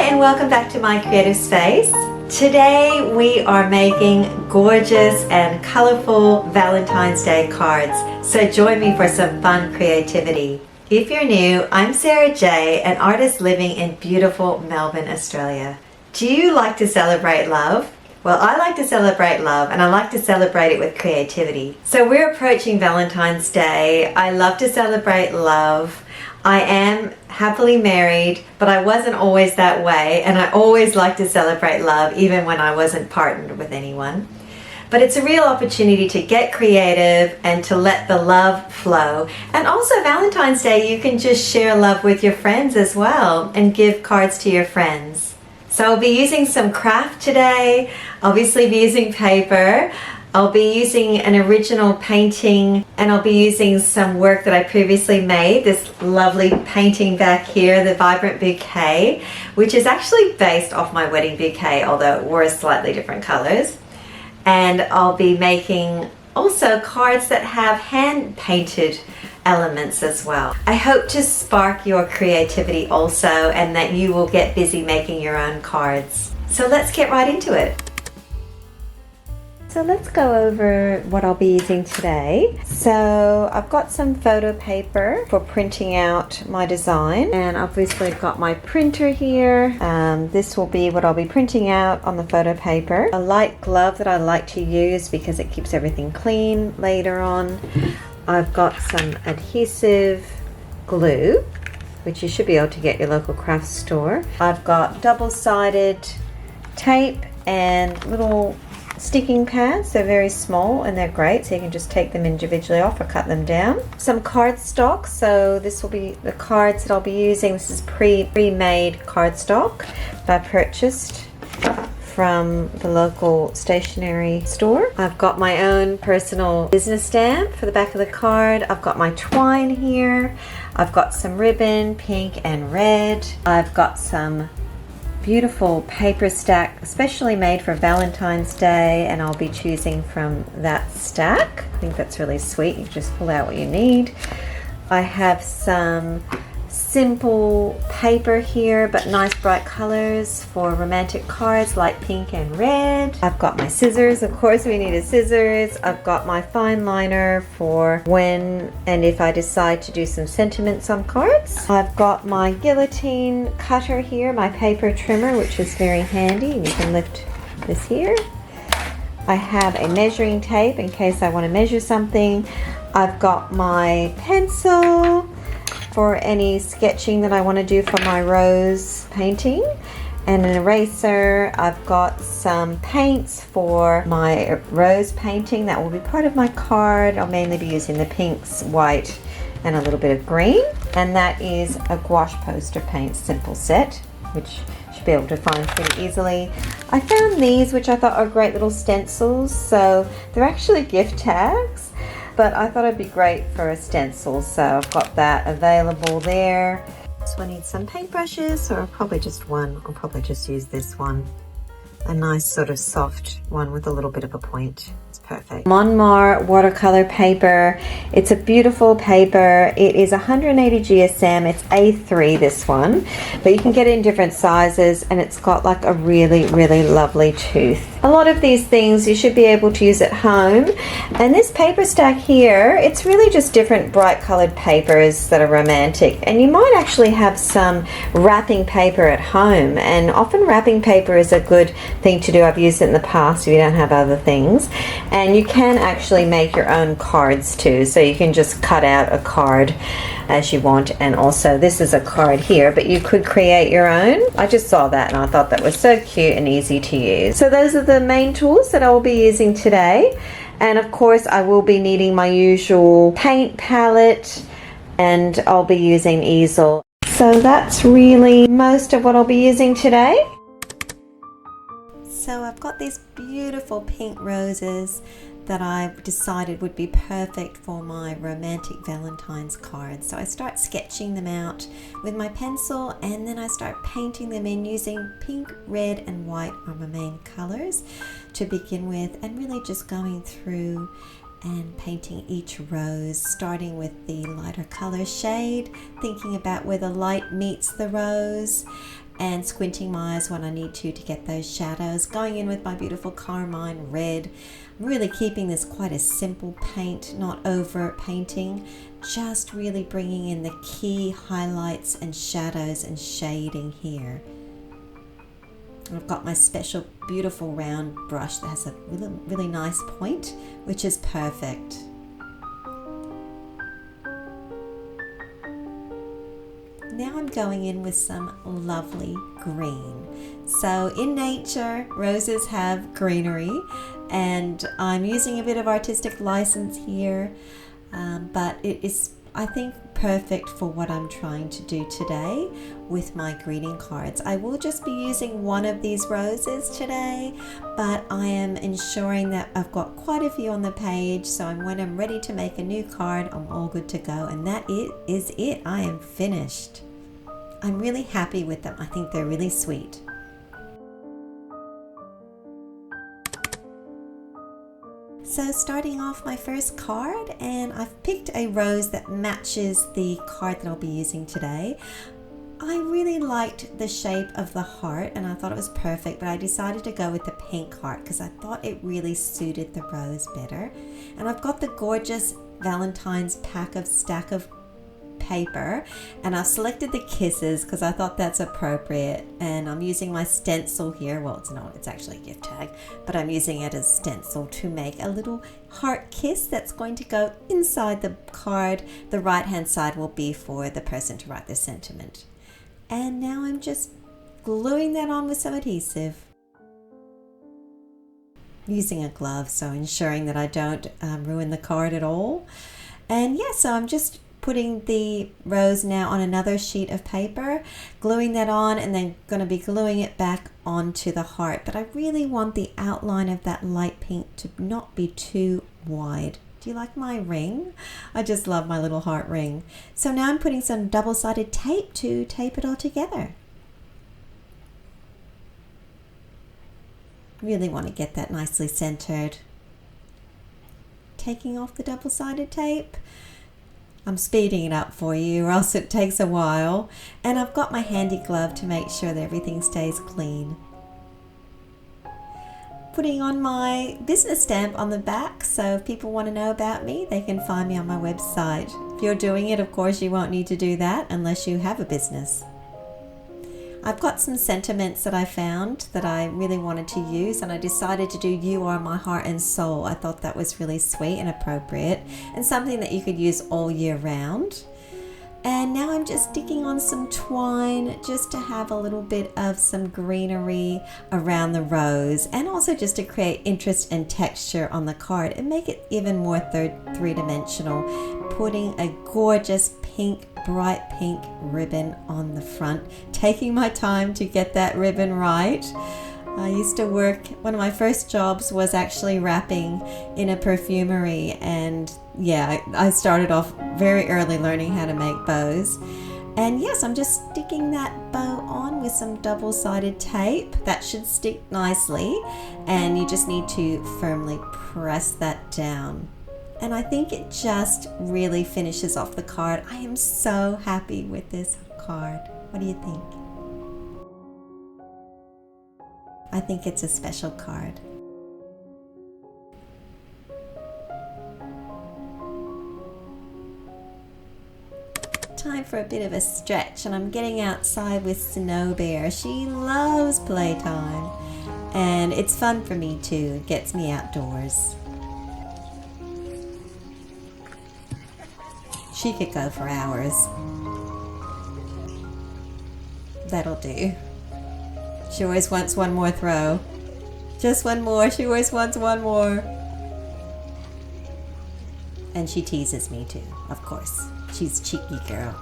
and welcome back to my creative space. Today we are making gorgeous and colorful Valentine's Day cards, so join me for some fun creativity. If you're new, I'm Sarah J, an artist living in beautiful Melbourne, Australia. Do you like to celebrate love? Well, I like to celebrate love, and I like to celebrate it with creativity. So we're approaching Valentine's Day. I love to celebrate love. I am happily married, but I wasn't always that way, and I always liked to celebrate love even when I wasn't partnered with anyone. But it's a real opportunity to get creative and to let the love flow. And also Valentine's Day, you can just share love with your friends as well and give cards to your friends. So I'll be using some craft today. Obviously be using paper. I'll be using an original painting, and I'll be using some work that I previously made. This lovely painting back here, the Vibrant Bouquet, which is actually based off my wedding bouquet, although it wore slightly different colors. And I'll be making also cards that have hand-painted elements as well. I hope to spark your creativity also, and that you will get busy making your own cards. So let's get right into it. So let's go over what I'll be using today. So I've got some photo paper for printing out my design, and obviously I've got my printer here. This will be what I'll be printing out on the photo paper. A light glove that I like to use because it keeps everything clean later on. I've got some adhesive glue, which you should be able to get at your local craft store. I've got double-sided tape and little sticking pads. They're very small and they're great, so you can just take them individually off or cut them down. Some cardstock, so this will be the cards that I'll be using. This is pre-made cardstock that I purchased from the local stationery store. I've got my own personal business stamp for the back of the card. I've got my twine here. I've got some ribbon, pink and red. I've got some beautiful paper stack, especially made for Valentine's Day, and I'll be choosing from that stack. I think that's really sweet. You just pull out what you need. I have some simple paper here, but nice bright colors for romantic cards, like pink and red. I've got my scissors, of course we need a scissors. I've got my fine liner for when and if I decide to do some sentiments on cards. I've got my guillotine cutter here, my paper trimmer, which is very handy. You can lift this here. I have a measuring tape in case I want to measure something. I've got my pencil for any sketching that I want to do for my rose painting, and an eraser. I've got some paints for my rose painting that will be part of my card. I'll mainly be using the pinks, white, and a little bit of green. And that is a gouache poster paint simple set, which you should be able to find pretty easily. I found these, which I thought are great little stencils. So they're actually gift tags, but I thought it'd be great for a stencil, so I've got that available there. So I need some paintbrushes, or probably just one. I'll probably just use this one. A nice sort of soft one with a little bit of a point. It's perfect. Monmar watercolor paper. It's a beautiful paper. It is 180 GSM. It's A3, this one, but you can get it in different sizes, and it's got like a really, really lovely tooth. A lot of these things you should be able to use at home. And this paper stack here, it's really just different bright colored papers that are romantic. And you might actually have some wrapping paper at home, and often wrapping paper is a good thing to do. I've used it in the past if you don't have other things. And you can actually make your own cards too, so you can just cut out a card as you want. And also this is a card here, but you could create your own. I just saw that and I thought that was so cute and easy to use. So those are the main tools that I will be using today. And of course I will be needing my usual paint palette, and I'll be using easel. So that's really most of what I'll be using today. So I've got these beautiful pink roses that I've decided would be perfect for my romantic Valentine's cards. So I start sketching them out with my pencil, and then I start painting them in using pink, red and white are my main colors to begin with, and really just going through and painting each rose, starting with the lighter color shade, thinking about where the light meets the rose, and squinting my eyes when I need to get those shadows. Going in with my beautiful carmine red. I'm really keeping this quite a simple paint, not over painting, just really bringing in the key highlights and shadows and shading here. I've got my special beautiful round brush that has a really nice point, which is perfect. Now I'm going in with some lovely green. So in nature, roses have greenery, and I'm using a bit of artistic license here, but it is, I think, perfect for what I'm trying to do today with my greeting cards. I will just be using one of these roses today, but I am ensuring that I've got quite a few on the page, so when I'm ready to make a new card, I'm all good to go, and that is it. I am finished. I'm really happy with them. I think they're really sweet. So starting off my first card, and I've picked a rose that matches the card that I'll be using today. I really liked the shape of the heart and I thought it was perfect, but I decided to go with the pink heart because I thought it really suited the rose better. And I've got the gorgeous Valentine's stack of paper, and I've selected the kisses because I thought that's appropriate, and I'm using my stencil here. Well, it's not, it's actually a gift tag, but I'm using it as stencil to make a little heart kiss that's going to go inside the card. The right hand side will be for the person to write their sentiment. And now I'm just gluing that on with some adhesive, using a glove, so ensuring that I don't ruin the card at all. And yeah, so I'm just putting the rose now on another sheet of paper, gluing that on, and then going to be gluing it back onto the heart. But I really want the outline of that light pink to not be too wide. Do you like my ring? I just love my little heart ring. So now I'm putting some double-sided tape to tape it all together. Really want to get that nicely centered. Taking off the double-sided tape. I'm speeding it up for you, or else it takes a while. And I've got my handy glove to make sure that everything stays clean. Putting on my business stamp on the back, so if people want to know about me, they can find me on my website. If you're doing it, of course, you won't need to do that unless you have a business. I've got some sentiments that I found that I really wanted to use, and I decided to do "You Are My Heart and Soul." I thought that was really sweet and appropriate, and something that you could use all year round. And now I'm just sticking on some twine just to have a little bit of some greenery around the rose, and also just to create interest and texture on the card and make it even more three-dimensional. Putting a gorgeous pink, bright pink ribbon on the front, taking my time to get that ribbon right. I used to work, one of my first jobs was actually wrapping in a perfumery, and yeah, I started off very early learning how to make bows. And yes, I'm just sticking that bow on with some double-sided tape. That should stick nicely, and you just need to firmly press that down. And I think it just really finishes off the card. I am so happy with this card. What do you think? I think it's a special card. Time for a bit of a stretch, and I'm getting outside with Snow Bear. She loves playtime, and it's fun for me too. It gets me outdoors. She could go for hours. That'll do. She always wants one more throw. Just one more. She always wants one more. And she teases me too, of course. She's a cheeky girl.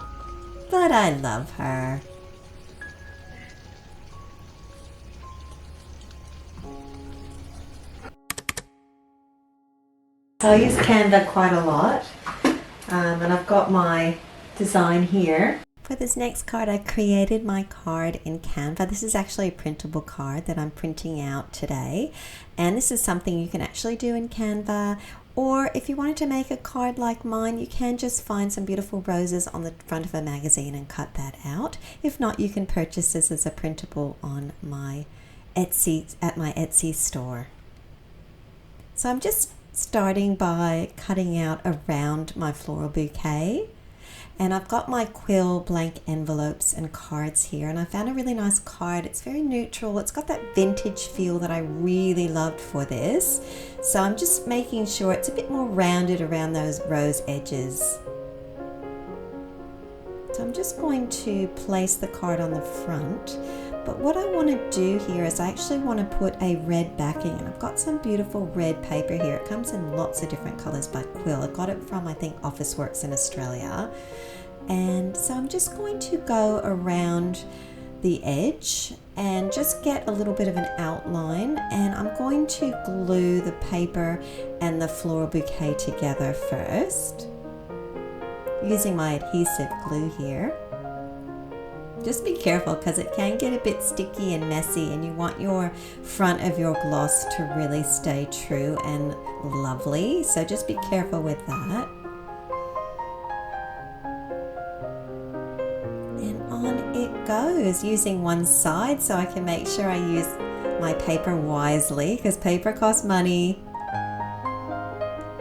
But I love her. So I use Canva quite a lot. And I've got my design here. For this next card, I created my card in Canva. This is actually a printable card that I'm printing out today. And this is something you can actually do in Canva, Or if you wanted to make a card like mine, you can just find some beautiful roses on the front of a magazine and cut that out. If not, you can purchase this as a printable on my Etsy, at my Etsy store. So I'm just starting by cutting out around my floral bouquet. And I've got my quill blank envelopes and cards here, and I found a really nice card. It's very neutral. It's got that vintage feel that I really loved for this. So I'm just making sure it's a bit more rounded around those rose edges. So I'm just going to place the card on the front. But what I want to do here is I actually want to put a red backing, and I've got some beautiful red paper here. It comes in lots of different colors by Quill. I got it from, I think, Officeworks in Australia. And so I'm just going to go around the edge and just get a little bit of an outline, and I'm going to glue the paper and the floral bouquet together first using my adhesive glue here. Just be careful because it can get a bit sticky and messy, and you want your front of your gloss to really stay true and lovely. So just be careful with that. And on it goes, using one side so I can make sure I use my paper wisely because paper costs money.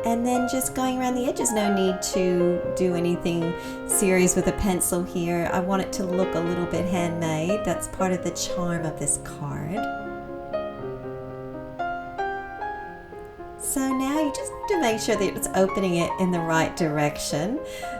And then just going around the edges. No need to do anything serious with a pencil here. I want it to look a little bit handmade. That's part of the charm of this card. So now you just have to make sure that it's opening it in the right direction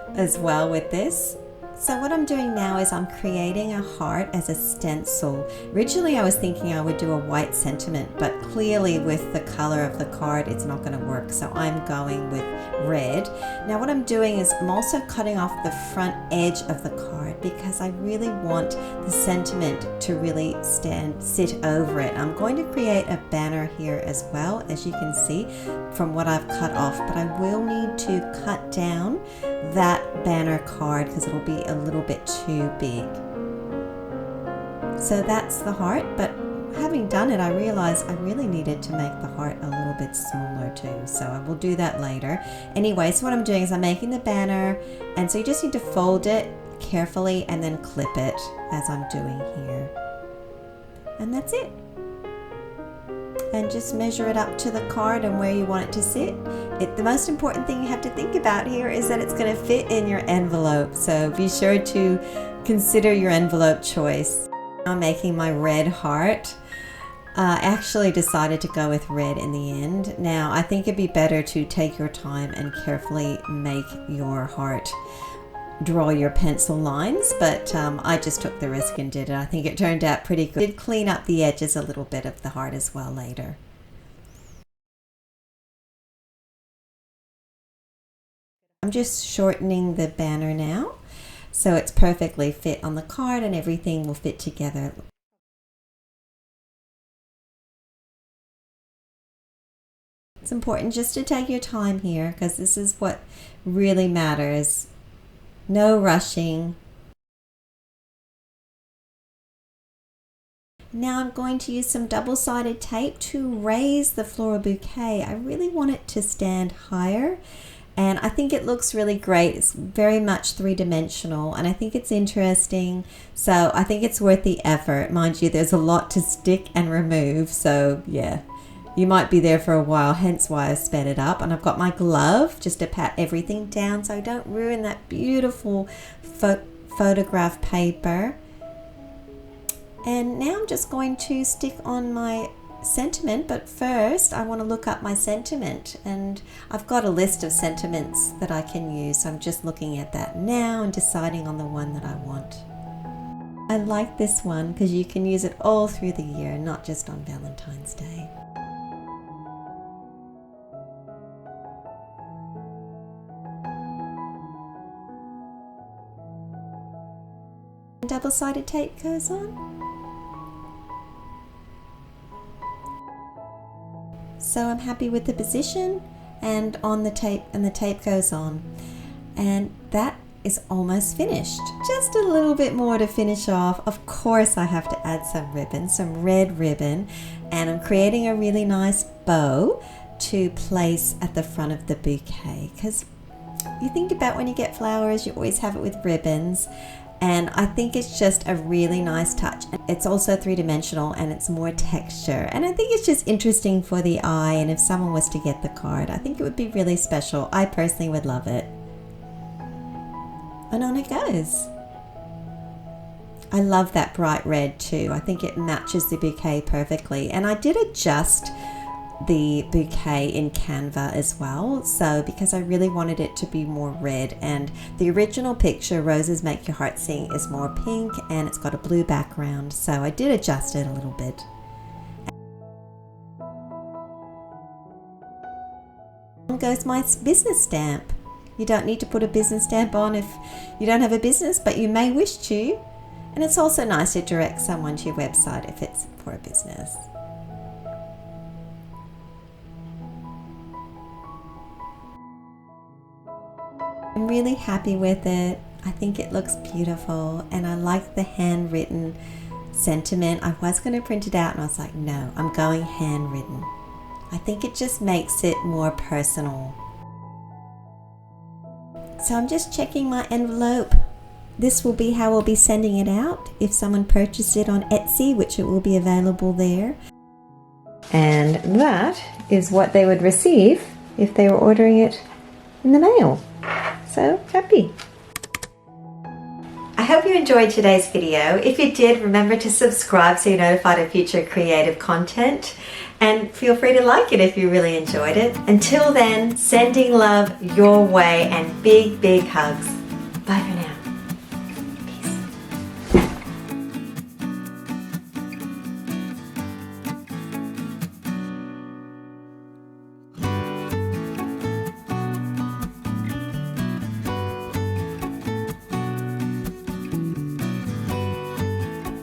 as well with this. So what I'm doing now is I'm creating a heart as a stencil. Originally I was thinking I would do a white sentiment, but clearly with the color of the card it's not going to work, so I'm going with red. Now what I'm doing is I'm also cutting off the front edge of the card because I really want the sentiment to really sit over it. I'm going to create a banner here as well, as you can see from what I've cut off, but I will need to cut down that banner card because it'll be a little bit too big. So that's the heart, but having done it I realized I really needed to make the heart a little bit smaller too, so I will do that later. Anyway, so what I'm doing is I'm making the banner, and so you just need to fold it carefully and then clip it as I'm doing here, and that's it. And just measure it up to the card and where you want it to sit. The most important thing you have to think about here is that it's going to fit in your envelope, so be sure to consider your envelope choice. I'm making my red heart. I actually decided to go with red in the end. Now I think it'd be better to take your time and carefully make your heart. Draw your pencil lines, but I just took the risk and did it. I think it turned out pretty good. I did clean up the edges a little bit of the heart as well later. I'm just shortening the banner now so it's perfectly fit on the card and everything will fit together. It's important just to take your time here because this is what really matters. No rushing. Now I'm going to use some double-sided tape to raise the floral bouquet. I really want it to stand higher, and I think it looks really great. It's very much three-dimensional, and I think it's interesting, so I think it's worth the effort. Mind you, there's a lot to stick and remove, so yeah. You might be there for a while, hence why I sped it up. And I've got my glove just to pat everything down so I don't ruin that beautiful photograph paper. And now I'm just going to stick on my sentiment, but first I want to look up my sentiment, and I've got a list of sentiments that I can use, so I'm just looking at that now and deciding on the one that I want. I like this one because you can use it all through the year, not just on Valentine's Day. Double-sided tape goes on. So I'm happy with the position and on the tape, and the tape goes on. And that is almost finished. Just a little bit more to finish off. Of course I have to add some ribbon, some red ribbon, and I'm creating a really nice bow to place at the front of the bouquet, because you think about when you get flowers, you always have it with ribbons, and I think it's just a really nice touch. It's also three-dimensional and it's more texture, and I think it's just interesting for the eye, and if someone was to get the card, I think it would be really special. I personally would love it. And on it goes. I love that bright red too. I think it matches the bouquet perfectly, and I did adjust the bouquet in Canva as well, so because I really wanted it to be more red, and the original picture, Roses Make Your Heart Sing, is more pink and it's got a blue background, so I did adjust it a little bit. And goes my business stamp. You don't need to put a business stamp on if you don't have a business, but you may wish to, and it's also nice to direct someone to your website if it's for a business. I'm really happy with it. I think it looks beautiful, and I like the handwritten sentiment. I was going to print it out and I was like, no, I'm going handwritten. I think it just makes it more personal. So I'm just checking my envelope. This will be how we'll be sending it out if someone purchased it on Etsy, which it will be available there. And that is what they would receive if they were ordering it in the mail. So happy. I hope you enjoyed today's video. If you did, remember to subscribe so you're notified of future creative content, and feel free to like it if you really enjoyed it. Until then, sending love your way and big, big hugs. Bye for now.